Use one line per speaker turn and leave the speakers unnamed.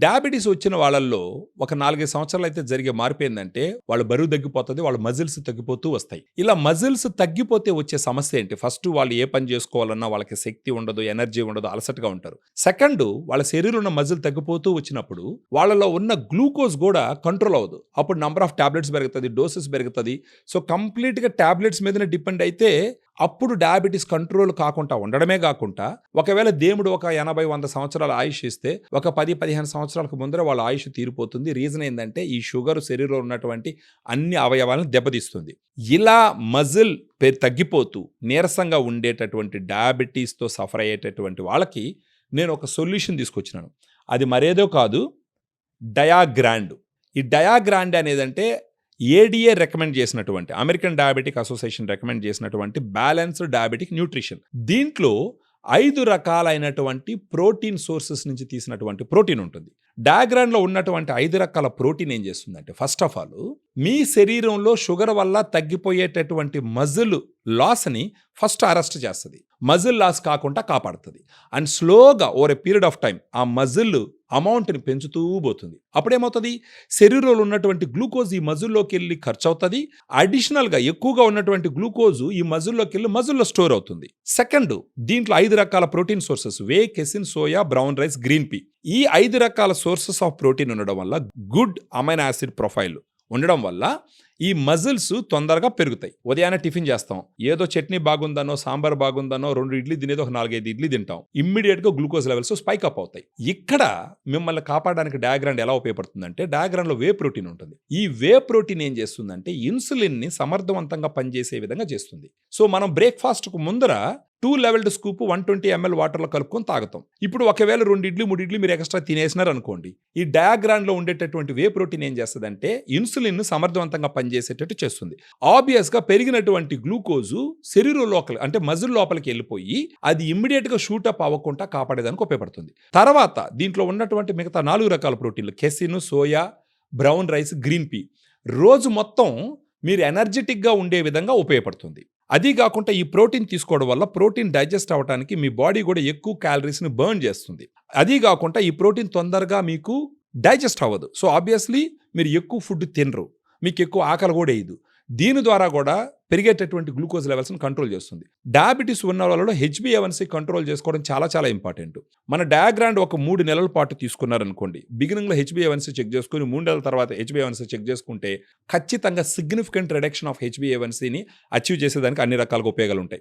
Diabetes వచ్చిన వాళ్ళల్లో ఒక 4-5 సంవత్సరాలు అయితే జరిగే మార్పు ఏందంటే, వాళ్ళ బరువు తగ్గిపోతది. వాళ్ళ మజిల్స్ తగ్గిపోతూ వస్తాయి. ఇలా మజిల్స్ తగ్గిపోతే వచ్చే సమస్య ఏంటి? ఫస్ట్ వాళ్ళు ఏ పని చేసుకోవాలన్నా వాళ్ళకి శక్తి ఉండదు, ఎనర్జీ ఉండదు, అలసటగా ఉంటారు. సెకండ్, వాళ్ళ శరీరంలో ఉన్న మజిల్ తగ్గిపోతూ వచ్చినప్పుడు వాళ్ళలో ఉన్న గ్లూకోజ్ కూడా కంట్రోల్ అవ్వదు. అప్పుడు నంబర్ ఆఫ్ టాబ్లెట్స్ పెరుగుతది, డోసెస్ పెరుగుతది. సో కంప్లీట్‌గా టాబ్లెట్స్ మీదనే డిపెండ్ అయితే అప్పుడు డయాబెటీస్ కంట్రోల్ కాకుండా ఉండడమే కాకుండా, ఒకవేళ దేవుడు ఒక 80-100 సంవత్సరాల ఆయుష్ ఇస్తే ఒక 10-15 సంవత్సరాలకు ముందర వాళ్ళ ఆయుష్ తీరిపోతుంది. రీజన్ ఏందంటే ఈ షుగర్ శరీరంలో ఉన్నటువంటి అన్ని అవయవాలను దెబ్బతీస్తుంది. ఇలా మజిల్ తగ్గిపోతూ నీరసంగా ఉండేటటువంటి డయాబెటీస్తో సఫర్ అయ్యేటటువంటి వాళ్ళకి నేను ఒక సొల్యూషన్ తీసుకొచ్చినాను. అది మరేదో కాదు, డయాగ్రాండ్. ఈ డయాగ్రాండ్ అనేదంటే ఏడిఏ రికమెండ్ చేసినటువంటి, అమెరికన్ డయాబెటిక్ అసోసియేషన్ రికమెండ్ చేసినటువంటి బ్యాలెన్స్డ్ డయాబెటిక్ న్యూట్రిషన్. దీంట్లో 5 రకాలైనటువంటి ప్రోటీన్ సోర్సెస్ నుంచి తీసినటువంటి ప్రోటీన్ ఉంటుంది. డయాగ్రామ్లో ఉన్నటువంటి 5 రకాల ప్రోటీన్ ఏం చేస్తుందంటే, ఫస్ట్ ఆఫ్ ఆల్ మీ శరీరంలో షుగర్ వల్ల తగ్గిపోయేటటువంటి మజిల్ లాస్ని ఫస్ట్ అరెస్ట్ చేస్తుంది. మజిల్ లాస్ కాకుండా కాపాడుతుంది. అండ్ స్లోగా over a period of time ఆ మజిల్ అమౌంట్ని పెంచుతూ పోతుంది. అప్పుడేమవుతుంది, శరీరంలో ఉన్నటువంటి గ్లూకోజ్ ఈ మజిల్లోకి వెళ్ళి ఖర్చు అవుతుంది. అడిషనల్గా ఎక్కువగా ఉన్నటువంటి గ్లూకోజ్ ఈ మజిల్లోకి వెళ్ళి మజిల్లో స్టోర్ అవుతుంది. సెకండ్, దీంట్లో 5 రకాల protein sources, whey, casein, soya, brown rice, green pea. ఈ 5 రకాల సోర్సెస్ ఆఫ్ ప్రోటీన్ ఉండడం వల్ల, గుడ్ అమైనో యాసిడ్ ప్రొఫైల్ ఉండడం వల్ల ఈ మజిల్స్ తొందరగా పెరుగుతాయి. ఉదయాన్నే టిఫిన్ చేస్తాం, ఏదో చట్నీ బాగుందనో, సాంబార్ బాగుందనో 2 ఇడ్లీ తినేది ఒక 4-5 ఇడ్లీ తింటాం. ఇమ్మీడియట్గా గ్లూకోజ్ లెవెల్స్ స్పైక్ అప్ అవుతాయి. ఇక్కడ మిమ్మల్ని కాపాడడానికి డయాగ్రామ్ ఎలా ఉపయోగపడుతుందంటే, డయాగ్రామ్లో వే ప్రోటీన్ ఉంటుంది. ఈ వే ప్రోటీన్ ఏం చేస్తుందంటే ఇన్సులిన్ని సమర్థవంతంగా పనిచేసే విధంగా చేస్తుంది. సో మనం బ్రేక్ఫాస్ట్కు ముందర 2 లెవెల్డ్ స్కూప్ 120 ml వాటర్లో కలుపుకొని తాగుతాం. ఇప్పుడు ఒకవేళ 2 ఇడ్లీ 3 ఇడ్లీ మీరు ఎక్స్ట్రా తినేసినారు అనుకోండి, ఈ డయాగ్రామ్లో ఉండేటటువంటి వే ప్రోటీన్ ఏం చేస్తుందంటే ఇన్సులిన్ సమర్థవంతంగా పనిచేసేటట్టు చేస్తుంది. ఆబ్వియస్గా పెరిగినటువంటి గ్లూకోజు శరీరం లోపల అంటే మజిల్ లోపలికి వెళ్ళిపోయి అది ఇమ్మీడియట్గా షూటప్ అవ్వకుండా కాపాడేదానికి ఉపయోగపడుతుంది. తర్వాత దీంట్లో ఉన్నటువంటి మిగతా 4 రకాల ప్రోటీన్లు, casein, soya, brown rice, green P, రోజు మొత్తం మీరు ఎనర్జెటిక్గా ఉండే విధంగా ఉపయోగపడుతుంది. అది కాకుండా ఈ ప్రోటీన్ తీసుకోవడం వల్ల ప్రోటీన్ డైజెస్ట్ అవ్వడానికి మీ బాడీ కూడా ఎక్కువ క్యాలరీస్ని బర్న్ చేస్తుంది. అది కాకుండా ఈ ప్రోటీన్ తొందరగా మీకు డైజెస్ట్ అవ్వదు. సో ఆబ్వియస్లీ మీరు ఎక్కువ ఫుడ్ తినరు, మీకు ఎక్కువ ఆకలి కూడా వేయదు. దీని ద్వారా కూడా పెరిగేటటువంటి గ్లూకోజ్ లెవెల్స్ని కంట్రోల్ చేస్తుంది. డయాబెటీస్ ఉన్న వాళ్ళలో HbA1c కంట్రోల్ చేసుకోవడం చాలా చాలా ఇంపార్టెంట్. మన డయాగ్రామ్ ఒక 3 నెలల పాటు తీసుకున్నారనుకోండి, బిగినింగ్లో HbA1c చెక్ చేసుకుని 3 నెలల తర్వాత HbA1c చెక్ చేసుకుంటే ఖచ్చితంగా సిగ్నిఫికెంట్ రిడక్షన్ ఆఫ్ HbA1cని అచీవ్ చేసేదానికి అన్ని రకాలుగా ఉపయోగాలు ఉంటాయి.